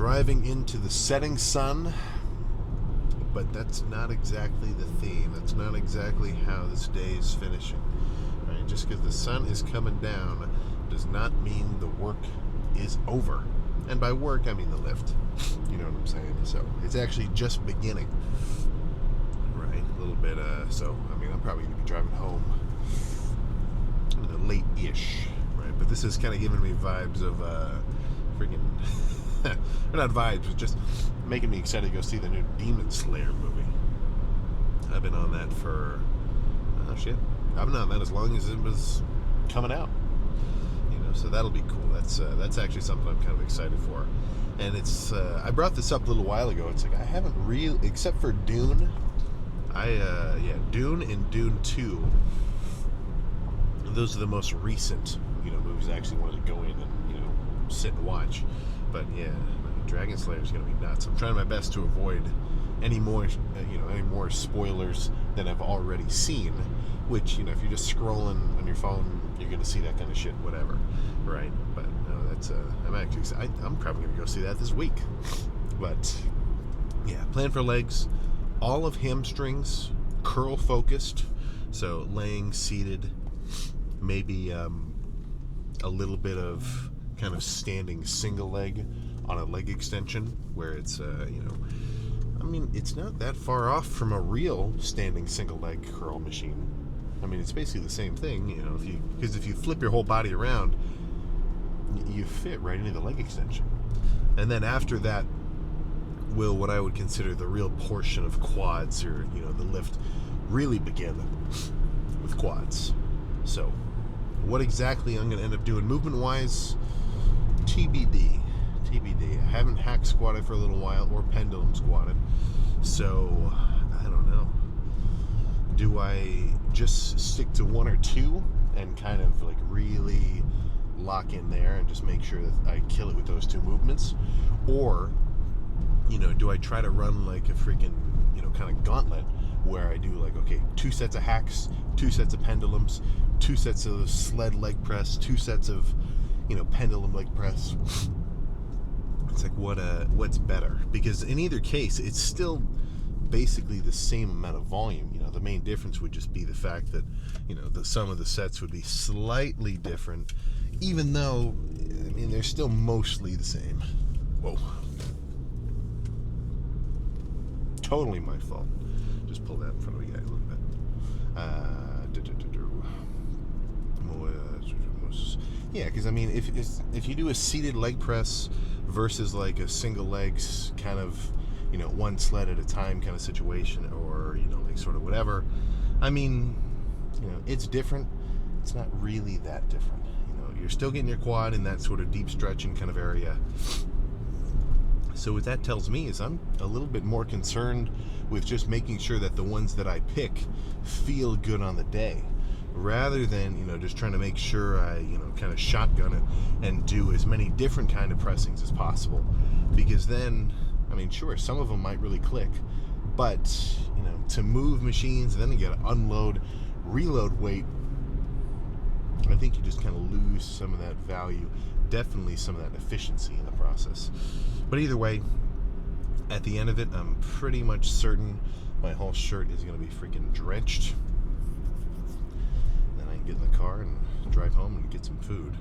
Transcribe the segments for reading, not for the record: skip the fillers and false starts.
driving into the setting sun, but that's not exactly the theme. That's not exactly how this day is finishing. Right? Just because the sun is coming down does not mean the work is over. And by work, I mean the lift. You know what I'm saying? So it's actually just beginning. Right? A little bit, so, I mean, I'm probably going to be driving home late-ish. Right? But this is kind of giving me vibes of, freaking... or not vibes, but just making me excited to go see the new Demon Slayer movie. I've been on that for... oh, shit. I've been on that as long as it was coming out. So that'll be cool. That's actually something I'm kind of excited for. And it's I brought this up a little while ago. It's like I haven't really, except for Dune. Dune and Dune 2. Those are the most recent, movies I actually wanted to go in and, sit and watch. But yeah, Dragon Slayer is going to be nuts. I'm trying my best to avoid any more spoilers than I've already seen. Which, if you're just scrolling on your phone, you're going to see that kind of shit, whatever, right? But no, that's I'm probably going to go see that this week. But yeah, plan for legs, all of hamstrings, curl focused, so laying, seated, maybe a little bit of kind of standing single leg on a leg extension, where it's it's not that far off from a real standing single leg curl machine. I mean, it's basically the same thing, because if you flip your whole body around, you fit right into the leg extension. And then after that will what I would consider the real portion of quads, or, the lift, really begin with quads. So, what exactly I'm going to end up doing movement-wise, TBD. I haven't hack squatted for a little while, or pendulum squatted, so I don't know. Do I just stick to one or two and kind of like really lock in there and just make sure that I kill it with those two movements? Or, do I try to run like a freaking, kind of gauntlet where I do like, okay, 2 sets of hacks, 2 sets of pendulums, 2 sets of sled leg press, 2 sets of, pendulum leg press. It's like, what's better? Because in either case, it's still basically the same amount of volume. The main difference would just be the fact that, the sum of the sets would be slightly different, even though, they're still mostly the same. Whoa. Totally my fault. Just pull that in front of the guy a little bit. Yeah, because if you do a seated leg press versus like a single legs kind of, one sled at a time kind of situation, or, like sort of whatever, it's different. It's not really that different. You're still getting your quad in that sort of deep stretching kind of area. So what that tells me is I'm a little bit more concerned with just making sure that the ones that I pick feel good on the day, rather than, just trying to make sure I, kind of shotgun it and do as many different kind of pressings as possible. Because then, sure, some of them might really click, but, to move machines, then you got to unload, reload weight, I think you just kind of lose some of that value, definitely some of that efficiency in the process. But either way, at the end of it, I'm pretty much certain my whole shirt is going to be freaking drenched. Then I can get in the car and drive home and get some food.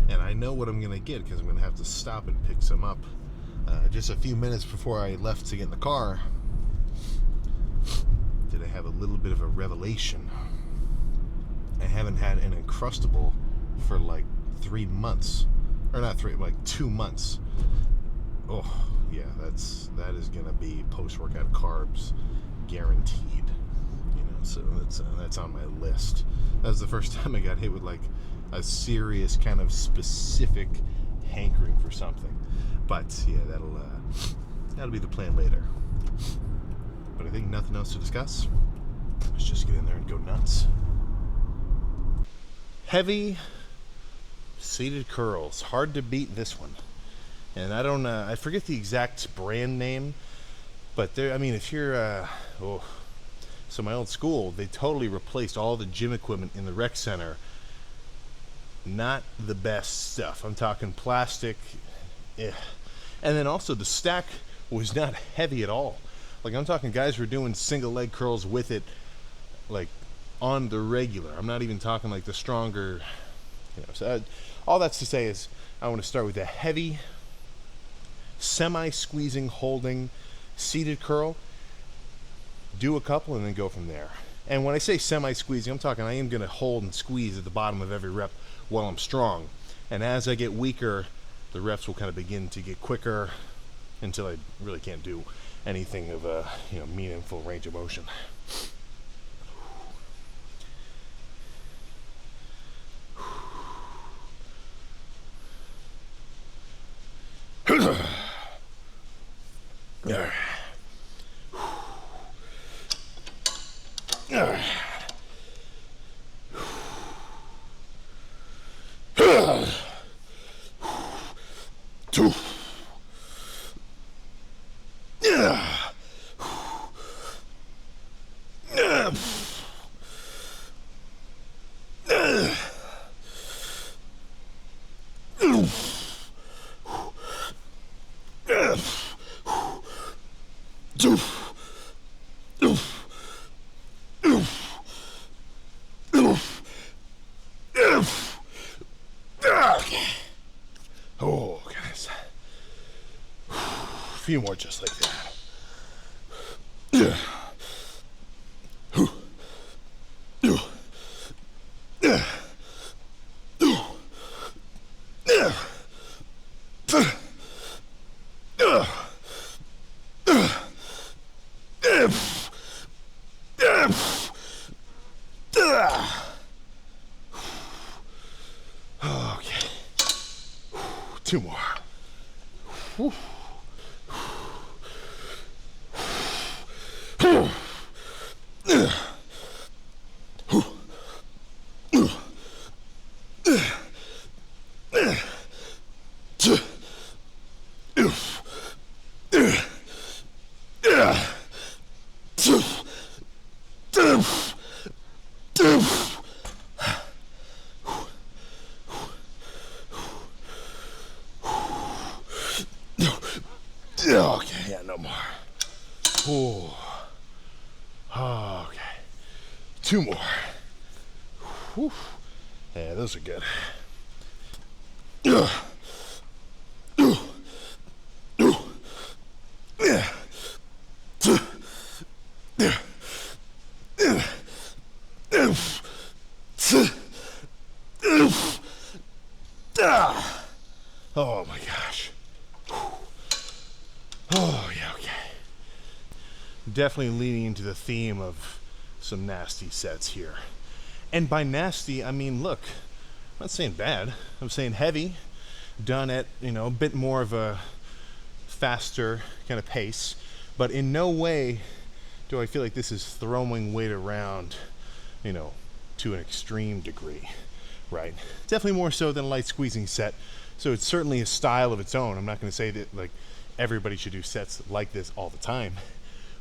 And I know what I'm going to get, because I'm going to have to stop and pick some up. Just a few minutes before I left to get in the car, did I have a little bit of a revelation. I haven't had an Uncrustable for like 3 months. Or not 3, like 2 months. Oh, yeah, that is going to be post-workout carbs guaranteed. So that's on my list. That was the first time I got hit with like a serious kind of specific hankering for something. But yeah, that'll be the plan later. But I think nothing else to discuss. Let's just get in there and go nuts. Heavy seated curls, hard to beat this one. And I forget the exact brand name, but if you're so my old school, they totally replaced all the gym equipment in the rec center. Not the best stuff. I'm talking plastic. And then also the stack was not heavy at all. Like, I'm talking guys were doing single leg curls with it, like, on the regular. I'm not even talking like the stronger, so all that's to say is I want to start with a heavy, semi-squeezing, holding, seated curl, do a couple, and then go from there. And when I say semi-squeezing, I'm talking I am going to hold and squeeze at the bottom of every rep while I'm strong. And as I get weaker, the reps will kind of begin to get quicker until I really can't do anything of a meaningful range of motion. Oh, goodness. A few more just like that. Okay. Two more. Whew. Okay, yeah, no more. Ooh. Okay. Two more. Whew. Yeah, those are good. Oh my gosh. Oh, yeah, okay. Definitely leaning into the theme of some nasty sets here. And by nasty, I mean, look, I'm not saying bad. I'm saying heavy, done at, a bit more of a faster kind of pace. But in no way do I feel like this is throwing weight around, to an extreme degree, right? Definitely more so than a light squeezing set. So it's certainly a style of its own. I'm not going to say that, like, everybody should do sets like this all the time.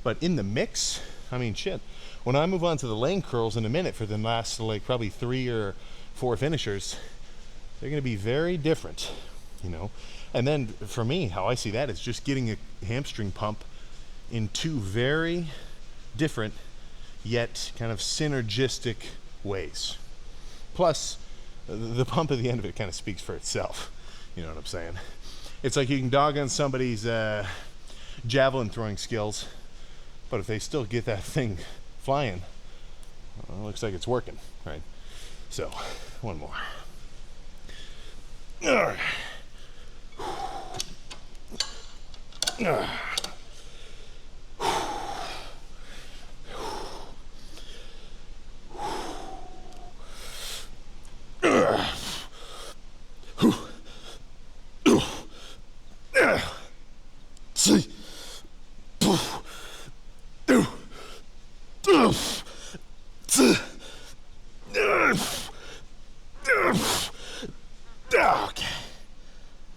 But in the mix, I mean, shit. When I move on to the lane curls in a minute for the last, probably 3 or 4 finishers, they're going to be very different, And then for me, how I see that is just getting a hamstring pump in 2 very different yet kind of synergistic ways. Plus, the pump at the end of it kind of speaks for itself. You know what I'm saying? It's like you can dog on somebody's javelin throwing skills, but if they still get that thing flying, well, it looks like it's working, right? So, one more. All right. Okay.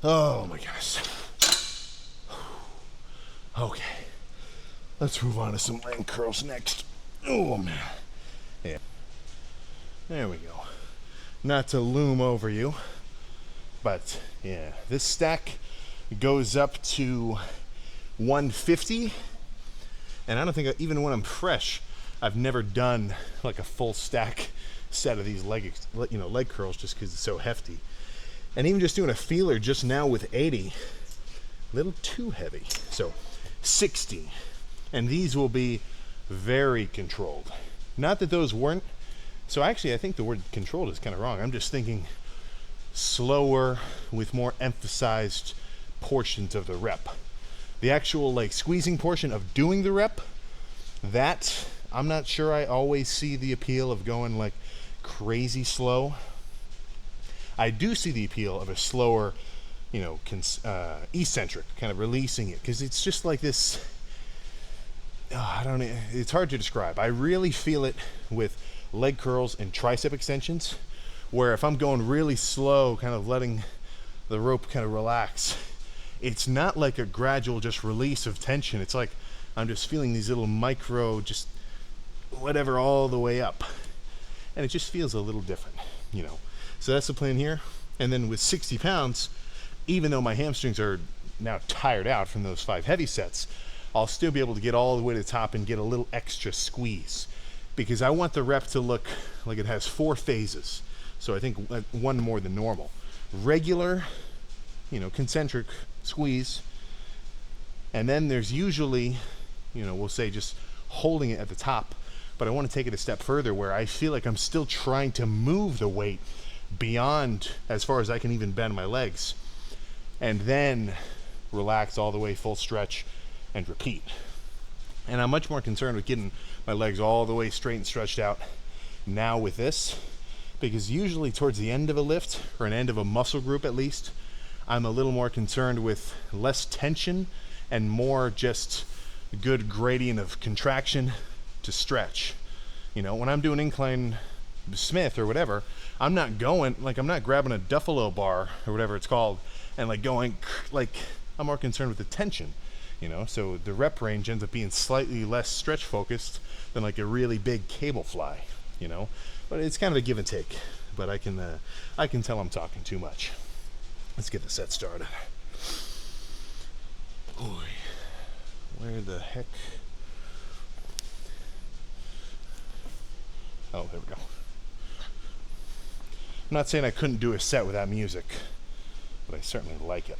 Oh my goodness. Okay. Let's move on to some leg curls next. Oh man. Yeah. There we go. Not to loom over you, but yeah, this stack goes up to 150. And I don't think, even when I'm fresh, I've never done like a full stack set of these leg curls just because it's so hefty. And even just doing a feeler just now with 80, a little too heavy. So 60. And these will be very controlled. Not that those weren't. So actually, I think the word controlled is kind of wrong. I'm just thinking slower with more emphasized portions of the rep. The actual like squeezing portion of doing the rep, that I'm not sure I always see the appeal of going like crazy slow. I do see the appeal of a slower, eccentric, kind of releasing it, because it's just like this. It's hard to describe. I really feel it with leg curls and tricep extensions, where if I'm going really slow, kind of letting the rope kind of relax, it's not like a gradual just release of tension. It's like I'm just feeling these little micro, just whatever, all the way up. And it just feels a little different, So that's the plan here. And then with 60 pounds, even though my hamstrings are now tired out from those 5 heavy sets, I'll still be able to get all the way to the top and get a little extra squeeze, because I want the rep to look like it has 4 phases. So I think one more than normal. Regular, concentric squeeze. And then there's usually, we'll say just holding it at the top, but I want to take it a step further where I feel like I'm still trying to move the weight beyond as far as I can even bend my legs, and then relax all the way, full stretch, and repeat. And I'm much more concerned with getting my legs all the way straight and stretched out now with this, because usually towards the end of a lift, or an end of a muscle group at least, I'm a little more concerned with less tension and more just good gradient of contraction to stretch. When I'm doing incline Smith or whatever, I'm not grabbing a Duffalo bar or whatever it's called and going, I'm more concerned with the tension, so the rep range ends up being slightly less stretch focused than like a really big cable fly, but it's kind of a give and take. But I can tell I'm talking too much. Let's get the set started. Oy, where the heck? Oh, there we go. I'm not saying I couldn't do a set without music, but I certainly like it.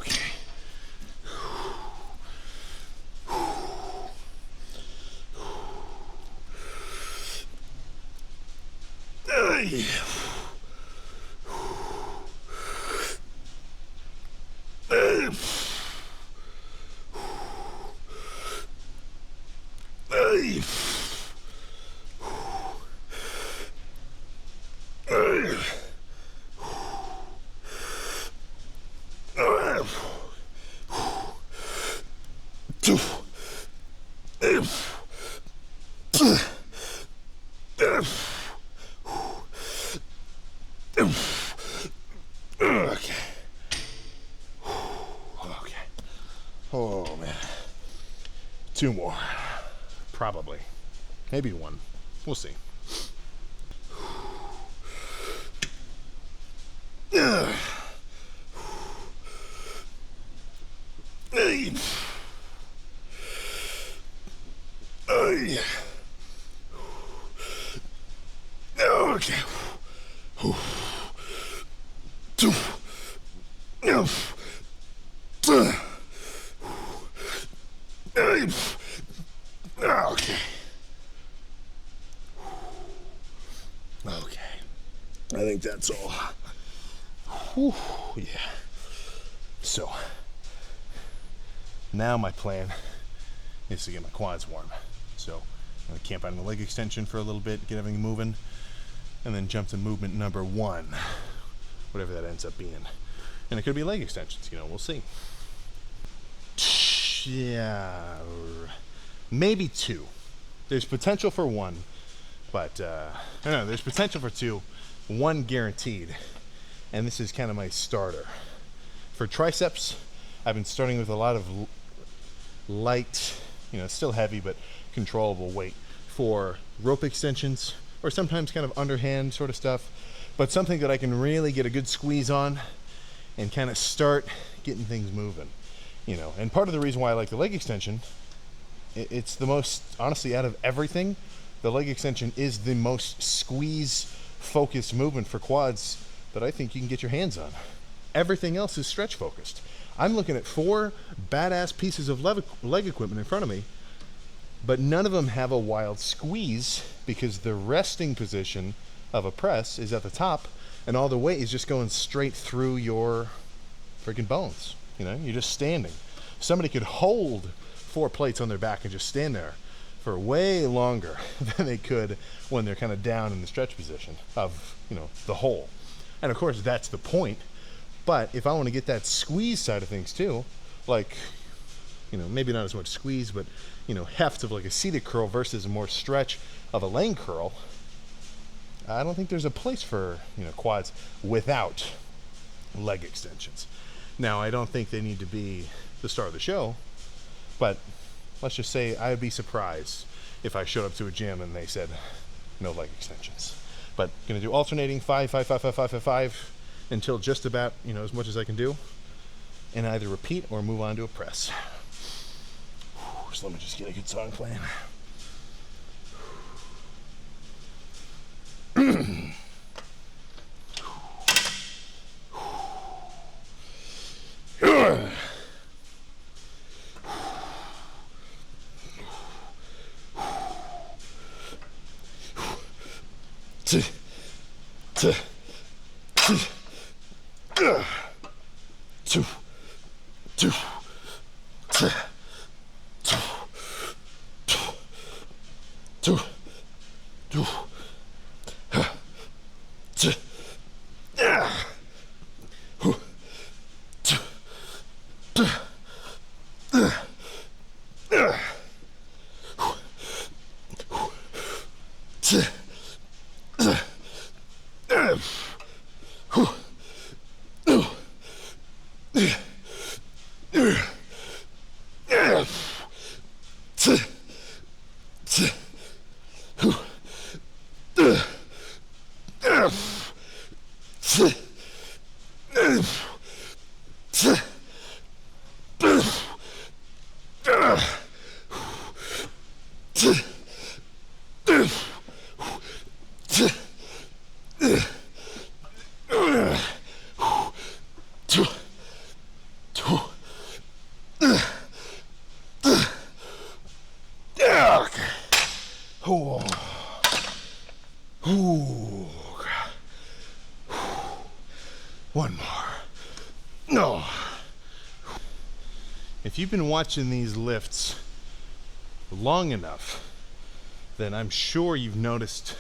Okay. Oh man, 2 more, probably, maybe 1. We'll see. Okay. Okay. I think that's all. Whew, yeah. So, now my plan is to get my quads warm. So, I'm going to camp out in the leg extension for a little bit, get everything moving, and then jump to movement number 1, whatever that ends up being. And it could be leg extensions, we'll see. Yeah, maybe 2. There's potential for 1, but no, there's potential for 2. 1 guaranteed, and this is kind of my starter. For triceps, I've been starting with a lot of light, still heavy but controllable weight. For rope extensions, or sometimes kind of underhand sort of stuff, but something that I can really get a good squeeze on and kind of start getting things moving, you know. And part of the reason why I like the leg extension, it's the most, honestly, out of everything, the leg extension is the most squeeze focused movement for quads that I think you can get your hands on. Everything else is stretch focused. I'm looking at 4 badass pieces of leg equipment in front of me, but none of them have a wild squeeze because the resting position of a press is at the top and all the weight is just going straight through your freaking bones. You know, you're just standing. Somebody could hold 4 plates on their back and just stand there for way longer than they could when they're kind of down in the stretch position of, you know, the hole. And of course that's the point. But if I want to get that squeeze side of things too, like, you know, maybe not as much squeeze, but, you know, heft of like a seated curl versus a more stretch of a laying curl, I don't think there's a place for, you know, quads without leg extensions. Now, I don't think they need to be the star of the show, but let's just say I would be surprised if I showed up to a gym and they said no leg extensions. But gonna do alternating 5, 5, 5, 5, 5, 5, 5 until just about, you know, as much as I can do, and either repeat or move on to a press. So let me just get a good song playing. One more. No. If you've been watching these lifts long enough, then I'm sure you've noticed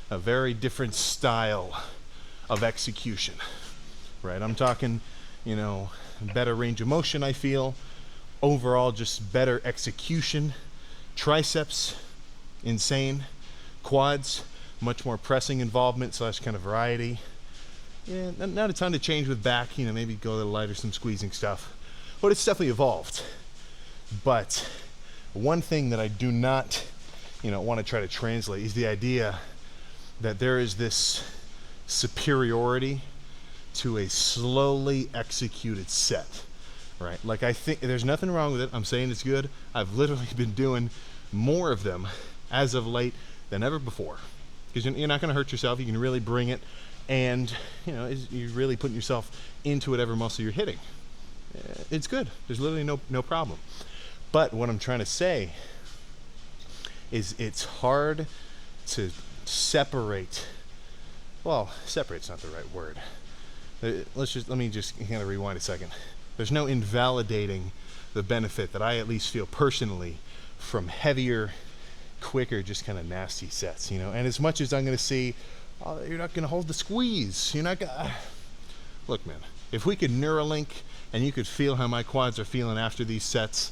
a very different style of execution, right? I'm talking, you know, better range of motion, I feel. Overall, just better execution. Triceps, insane. Quads, much more pressing involvement / kind of variety. Yeah, not a ton to change with back, you know, maybe go a little lighter, some squeezing stuff. But it's definitely evolved. But one thing that I do not, you know, want to try to translate is the idea that there is this superiority to a slowly executed set, right? Like, I think there's nothing wrong with it. I'm saying it's good. I've literally been doing more of them as of late than ever before. Because you're not going to hurt yourself. You can really bring it. And, you know, you're really putting yourself into whatever muscle you're hitting. It's good. There's literally no problem. But what I'm trying to say is it's hard to separate. Well, separate's not the right word. Let me just kind of rewind a second. There's no invalidating the benefit that I at least feel personally from heavier, quicker, just kind of nasty sets, you know. And as much as I'm going to see, oh, you're not going to hold the squeeze. You're not going to... Look, man, if we could Neuralink and you could feel how my quads are feeling after these sets,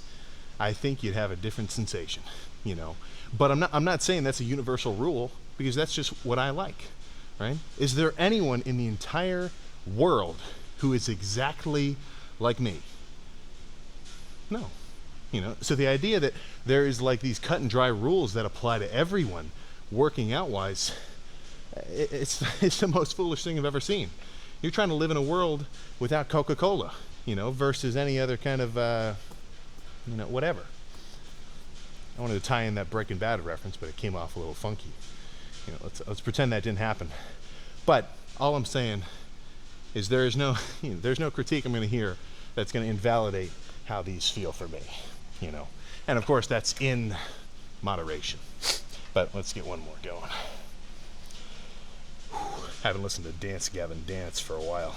I think you'd have a different sensation, you know. But I'm not saying that's a universal rule, because that's just what I like, right? Is there anyone in the entire world who is exactly like me? No. You know, so the idea that there is like these cut and dry rules that apply to everyone working out wise, it's the most foolish thing I've ever seen. You're trying to live in a world without Coca-Cola, versus any other kind of, whatever. I wanted to tie in that Breaking Bad reference, but it came off a little funky. Let's pretend that didn't happen. But all I'm saying is there's no critique I'm going to hear that's going to invalidate how these feel for me, And of course, that's in moderation. But let's get one more going. Haven't listened to Dance Gavin Dance for a while.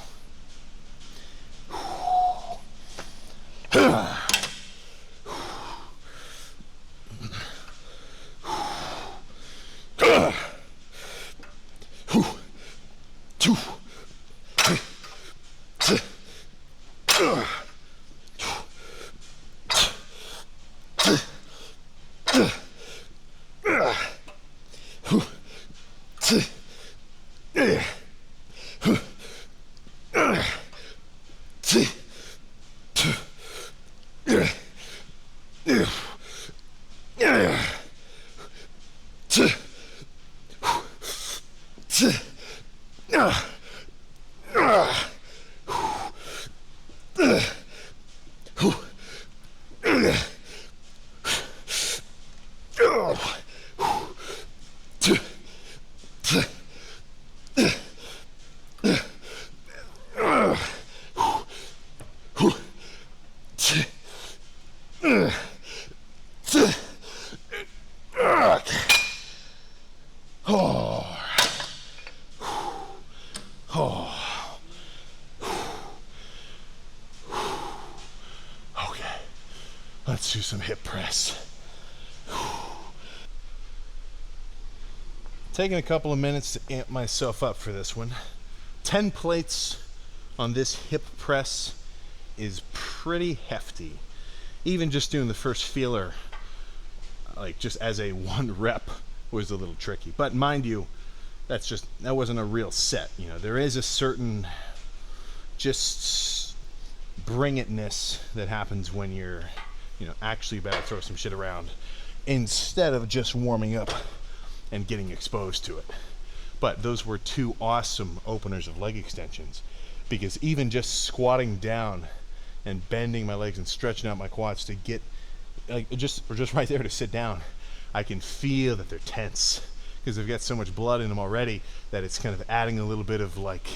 Let's do some hip press. Taking a couple of minutes to amp myself up for this one. 10 plates on this hip press is pretty hefty. Even just doing the first feeler, like just as a one rep, was a little tricky. But mind you, that wasn't a real set. There is a certain just bring itness that happens when you're actually about to throw some shit around instead of just warming up and getting exposed to it. But those were two awesome openers of leg extensions, because even just squatting down and bending my legs and stretching out my quads to get just right there to sit down, I can feel that they're tense because they've got so much blood in them already that it's kind of adding a little bit of like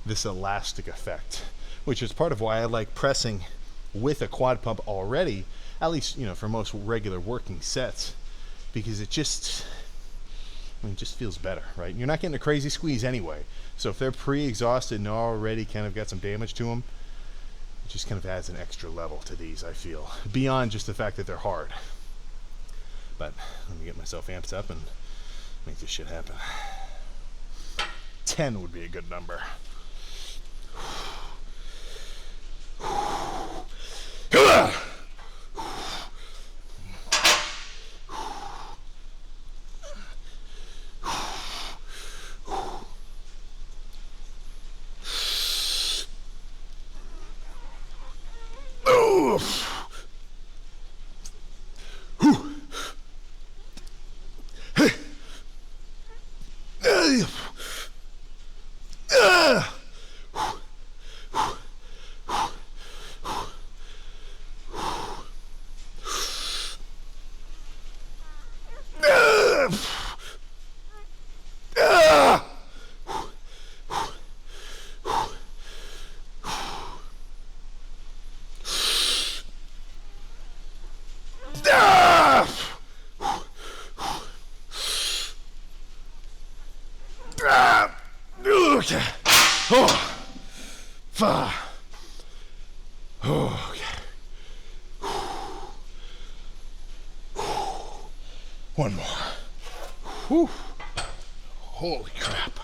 this elastic effect, which is part of why I like pressing with a quad pump already, at least for most regular working sets, because it just feels better, right? You're not getting a crazy squeeze anyway, so if they're pre-exhausted and already kind of got some damage to them, it just kind of adds an extra level to these, I feel, beyond just the fact that they're hard. But let me get myself amped up and make this shit happen. 10 would be a good number. Okay. Oh. 5. Oh, okay. One more. Whew. Holy crap.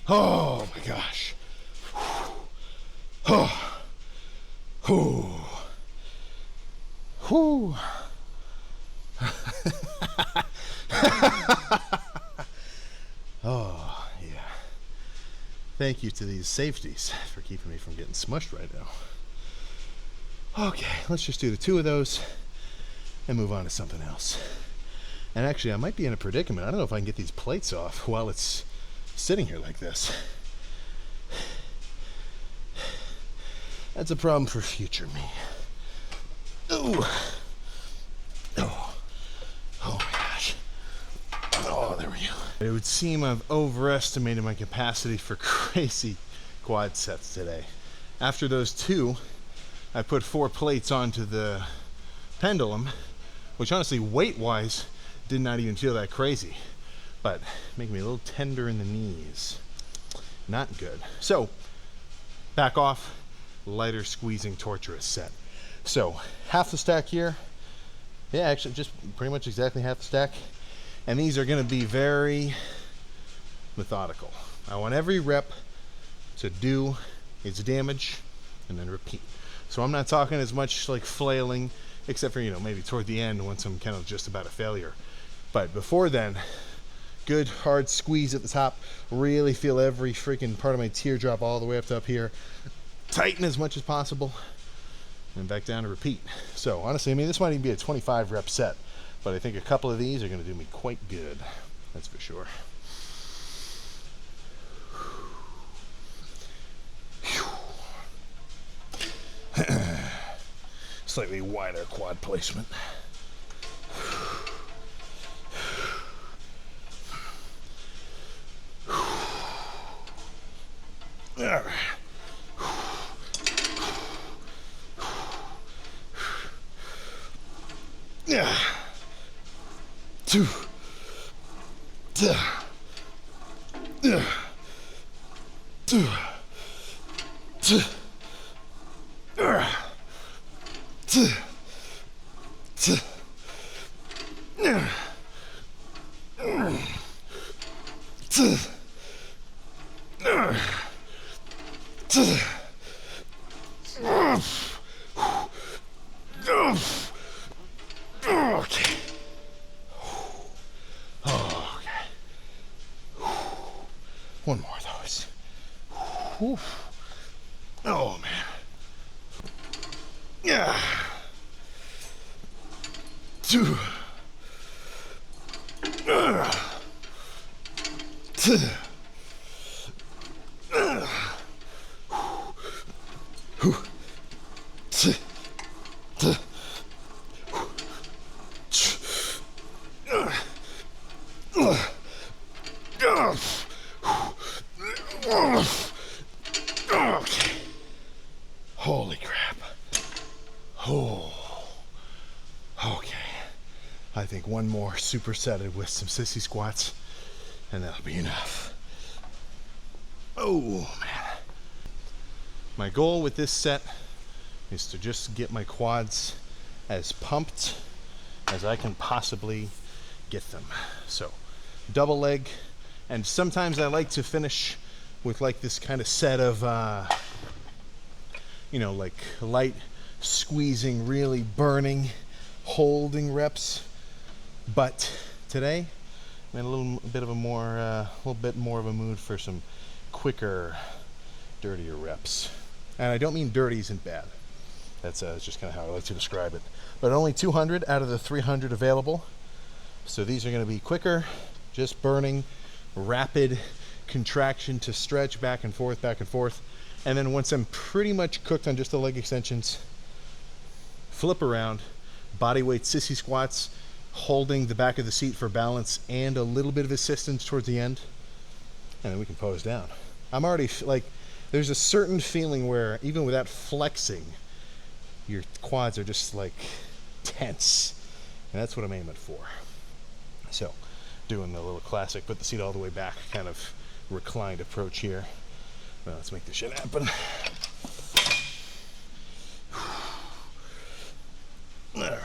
Oh my gosh. Oh. Whew. Whew. Oh, yeah. Thank you to these safeties for keeping me from getting smushed right now. Okay, let's just do the 2 of those and move on to something else. And actually, I might be in a predicament. I don't know if I can get these plates off while it's sitting here like this. That's a problem for future me. Ooh. Oh. Oh my gosh. Oh, there we go. It would seem I've overestimated my capacity for crazy quad sets today. After those 2, I put 4 plates onto the Pendulum, which honestly, weight-wise, did not even feel that crazy, but making me a little tender in the knees. Not good. So, back off, lighter squeezing torturous set. So, half the stack here. Yeah, actually just pretty much exactly half the stack. And these are gonna be very methodical. I want every rep to do its damage and then repeat. So I'm not talking as much like flailing, except for, maybe toward the end once I'm kind of just about a failure. But before then, good hard squeeze at the top. Really feel every freaking part of my teardrop all the way up to up here. Tighten as much as possible. And back down to repeat. So honestly, this might even be a 25 rep set. But I think a couple of these are going to do me quite good. That's for sure. Slightly wider quad placement. All right. Yeah. 2. Yeah. 2. 2. 2. 2. Okay. Okay. One more of those. Oh man. Yeah. 2. 2. Okay. Holy crap. Oh. Okay. I think one more supersetted with some sissy squats, and that'll be enough. Oh, man. My goal with this set is to just get my quads as pumped as I can possibly get them. So, double leg, and sometimes I like to finish with like this kind of set of, like light squeezing, really burning, holding reps. But today, I'm in a little bit more of a mood for some quicker, dirtier reps. And I don't mean dirty isn't bad. That's just kind of how I like to describe it. But only 200 out of the 300 available. So these are going to be quicker, just burning, rapid contraction to stretch back and forth, back and forth. And then once I'm pretty much cooked on just the leg extensions, flip around, body weight sissy squats, holding the back of the seat for balance and a little bit of assistance towards the end. And then we can pose down. I'm already there's a certain feeling where even without flexing, your quads are just like tense. And that's what I'm aiming for. So, doing the little classic, put the seat all the way back kind of reclined approach here. Well, let's make this shit happen. All right.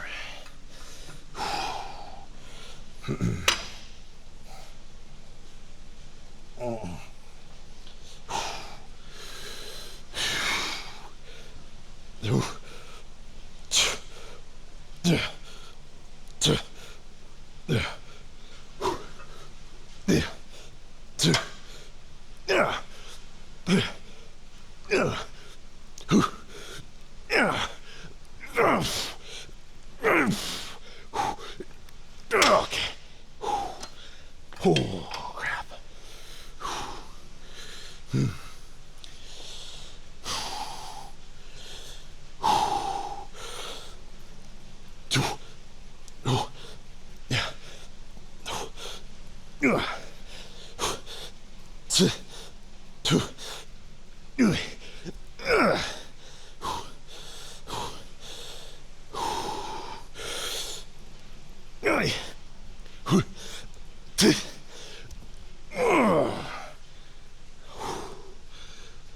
Okay. Oh, crap.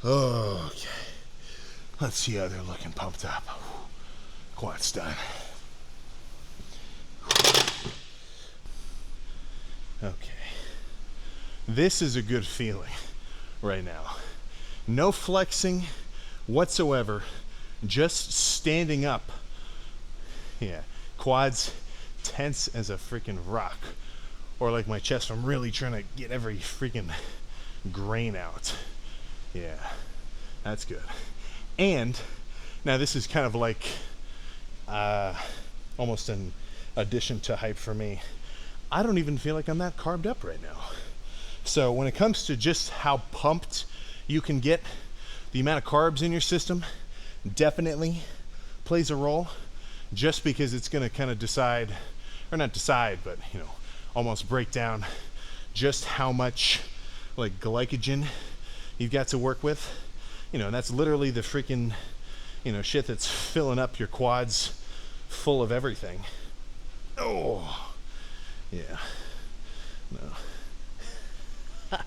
Okay. Let's see how they're looking pumped up. Quad's done. Okay. This is a good feeling right now. No flexing whatsoever. Just standing up. Yeah. Quads tense as a freaking rock. Or like my chest, I'm really trying to get every freaking grain out. Yeah, that's good. And now this is kind of like almost an addition to hype for me. I don't even feel like I'm that carved up right now. So when it comes to just how pumped you can get, the amount of carbs in your system definitely plays a role, just because it's going to kind of decide, or not decide, but you know, almost break down just how much like glycogen you've got to work with. You know, and that's literally the freaking, you know, shit that's filling up your quads full of everything. Oh, yeah. No.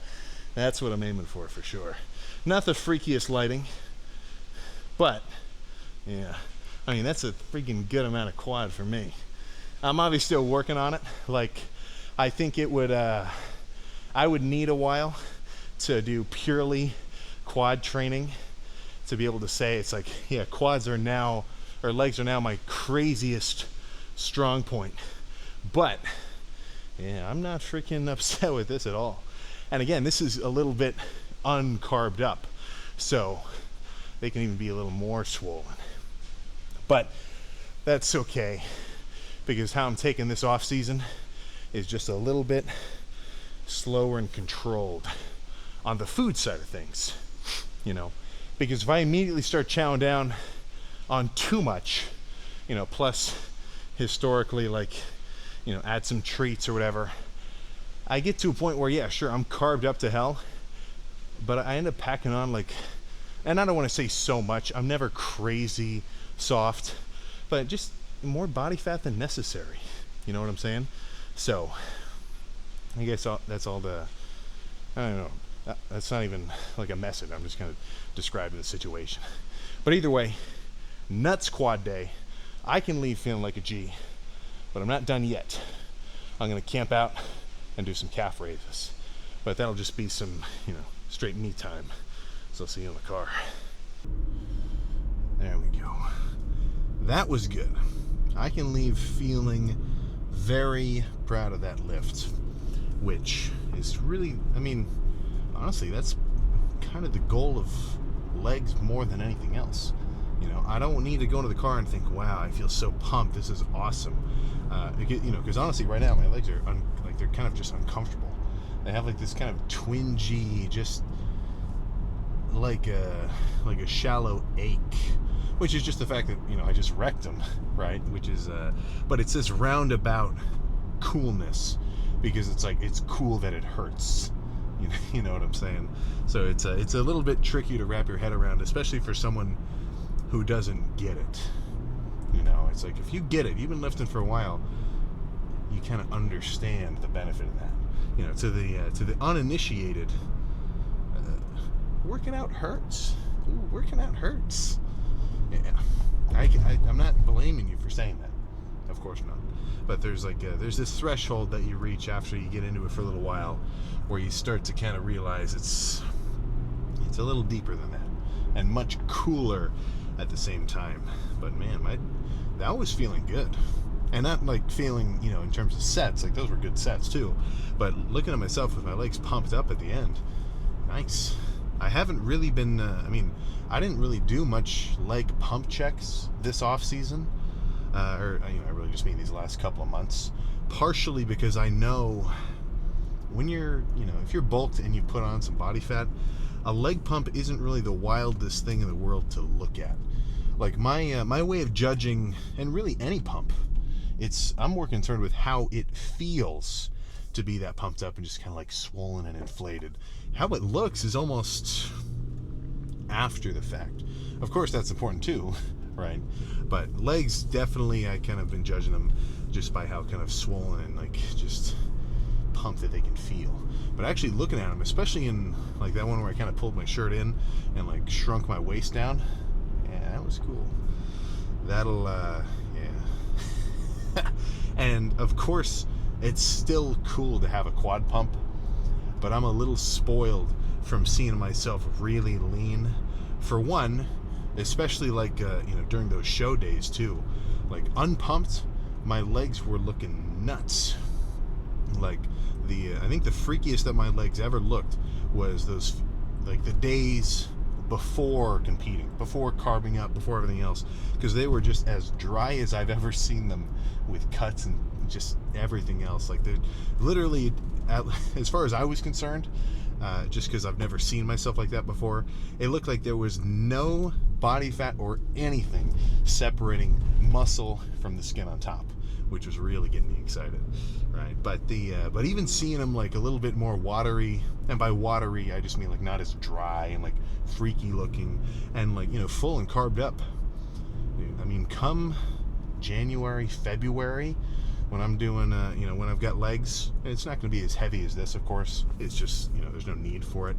That's what I'm aiming for sure. Not the freakiest lighting, but yeah. I mean, that's a freaking good amount of quad for me. I'm obviously still working on it. Like, I think it would, I would need a while to do purely quad training to be able to say it's like, yeah, quads are now, or legs are now my craziest strong point. But yeah, I'm not freaking upset with this at all. And again, this is a little bit uncarbed up, so they can even be a little more swollen. But that's okay, because how I'm taking this off season is just a little bit slower and controlled on the food side of things, you know, because if I immediately start chowing down on too much, you know, plus historically, like, you know, add some treats or whatever, I get to a point where, yeah, sure, I'm carved up to hell, but I end up packing on like, and I don't want to say so much, I'm never crazy soft, but just more body fat than necessary, you know what I'm saying? So I guess that's all the, I don't know, that's not even like a message, I'm just kind of describing the situation. But either way, nuts quad day. I can leave feeling like a G, but I'm not done yet. I'm going to camp out and do some calf raises, but that'll just be some, you know, straight me time. So I'll see you in the car. There we go. That was good. I can leave feeling very proud of that lift, which is really, I mean, honestly, that's kind of the goal of legs more than anything else. You know, I don't need to go into the car and think, wow, I feel so pumped, this is awesome. You know, because honestly, right now, my legs are, like, they're kind of just uncomfortable. They have, like, this kind of twingy, just like a shallow ache, which is just the fact that, you know, I just wrecked them, right? Which is, but it's this roundabout coolness, because it's like, it's cool that it hurts. You know what I'm saying? So it's a little bit tricky to wrap your head around, especially for someone who doesn't get it. You know, it's like, if you get it, you've been lifting for a while, you kind of understand the benefit of that. You know, to the uninitiated, working out hurts. Ooh, working out hurts. Yeah, I'm not blaming you for saying that. Of course not. But there's there's this threshold that you reach after you get into it for a little while, where you start to kind of realize it's a little deeper than that, and much cooler at the same time. But man, that was feeling good. And not like feeling, in terms of sets, like those were good sets too. But looking at myself with my legs pumped up at the end, nice. I haven't really been, I didn't really do much leg pump checks this off season. I really just mean these last couple of months. Partially because I know when you're, if you're bulked and you put on some body fat, a leg pump isn't really the wildest thing in the world to look at. Like my way of judging, and really any pump, I'm more concerned with how it feels to be that pumped up and just kind of like swollen and inflated. How it looks is almost after the fact. Of course, that's important too, right? But legs, definitely, I kind of been judging them just by how kind of swollen and like just pumped that they can feel. But actually looking at them, especially in like that one where I kind of pulled my shirt in and like shrunk my waist down, yeah, that was cool. That'll, yeah. And of course, it's still cool to have a quad pump, but I'm a little spoiled from seeing myself really lean. For one, especially like during those show days too, like unpumped, my legs were looking nuts. Like I think the freakiest that my legs ever looked was those, like the days before competing, before carbing up, before everything else, because they were just as dry as I've ever seen them, with cuts and just everything else. Like they're literally, as far as I was concerned, just because I've never seen myself like that before, it looked like there was no body fat or anything separating muscle from the skin on top, which was really getting me excited, right? But but even seeing them like a little bit more watery, and by watery I just mean like not as dry and like freaky looking, and like full and carved up. I mean, come January, February, when I'm doing when I've got legs, it's not going to be as heavy as this, of course. It's just there's no need for it.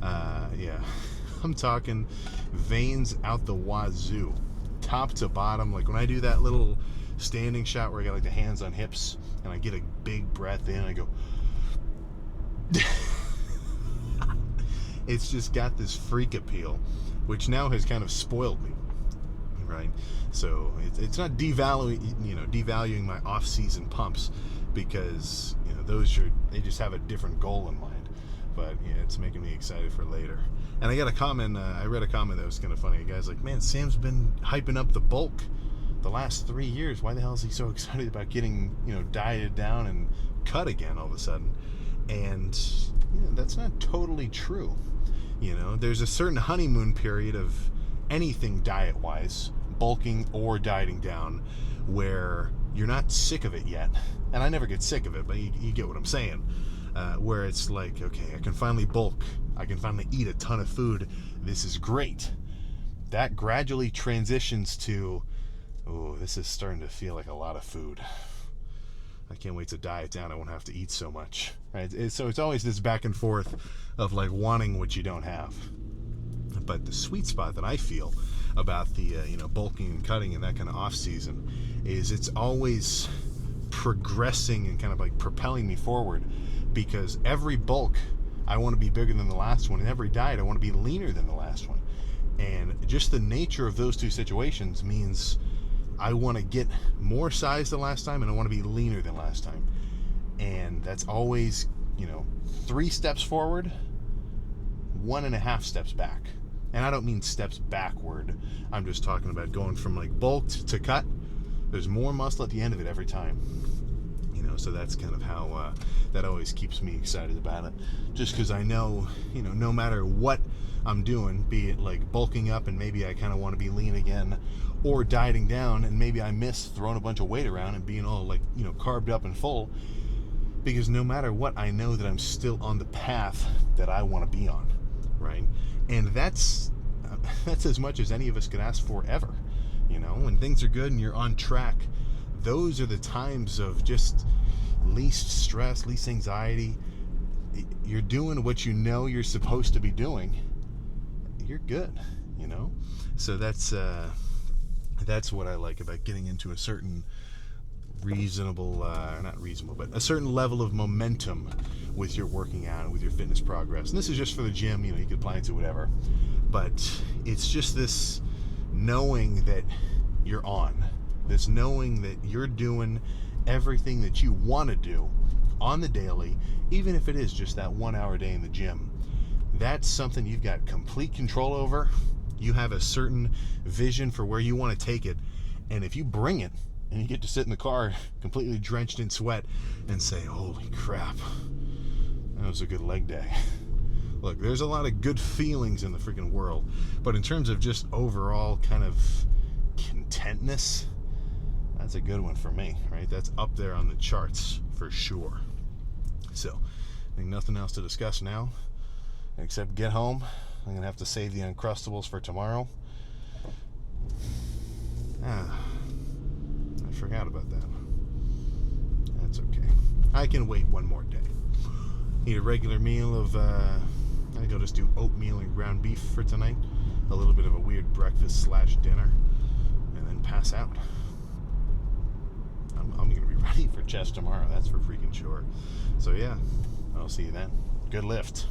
Yeah, I'm talking veins out the wazoo, top to bottom. Like when I do that little standing shot where I got like the hands on hips and I get a big breath in, I go it's just got this freak appeal, which now has kind of spoiled me, right? So it's not devaluing my off-season pumps, because they just have a different goal in mind. But yeah, it's making me excited for later. And I got a comment, I read a comment that was kind of funny. A guy's like, man, Sam's been hyping up the bulk the last 3 years. Why the hell is he so excited about getting dieted down and cut again all of a sudden? And that's not totally true. There's a certain honeymoon period of anything diet-wise, bulking or dieting down, where you're not sick of it yet. And I never get sick of it, but you get what I'm saying. Where it's like, okay, I can finally bulk. I can finally eat a ton of food. This is great. That gradually transitions to, oh, this is starting to feel like a lot of food. I can't wait to diet down. I won't have to eat so much. Right? So it's always this back and forth of like wanting what you don't have. But the sweet spot that I feel about the bulking and cutting and that kind of off season is it's always progressing and kind of like propelling me forward, because every bulk I want to be bigger than the last one, and every diet I want to be leaner than the last one. And just the nature of those two situations means I want to get more size than last time, and I want to be leaner than last time. And that's always 3 steps forward, 1.5 steps back. And I don't mean steps backward. I'm just talking about going from like bulked to cut. There's more muscle at the end of it every time. So that's kind of how that always keeps me excited about it. Just because I know, no matter what I'm doing, be it like bulking up and maybe I kind of want to be lean again, or dieting down and maybe I miss throwing a bunch of weight around and being all like, carved up and full. Because no matter what, I know that I'm still on the path that I want to be on, right? And that's as much as any of us could ask for ever. When things are good and you're on track, those are the times of just least stress, least anxiety. You're doing what you're supposed to be doing, you're good, you know? So that's what I like about getting into a certain not reasonable, but a certain level of momentum with your working out and with your fitness progress. And this is just for the gym, you know, you could apply it to whatever. But it's just this knowing that you're on, this knowing that you're doing everything that you want to do on the daily, even if it is just that 1 hour day in the gym. That's something you've got complete control over. You have a certain vision for where you want to take it. And if you bring it, and you get to sit in the car completely drenched in sweat and say, holy crap, that was a good leg day. Look, there's a lot of good feelings in the freaking world, but in terms of just overall kind of contentness, that's a good one for me, right? That's up there on the charts for sure. So, I think nothing else to discuss now, except get home. I'm going to have to save the Uncrustables for tomorrow. I forgot about that. That's okay. I can wait one more day. Eat a regular meal of, I think I'll just do oatmeal and ground beef for tonight. A little bit of a weird breakfast / dinner. And then pass out. I'm going to be ready for chest tomorrow. That's for freaking sure. So yeah, I'll see you then. Good lift.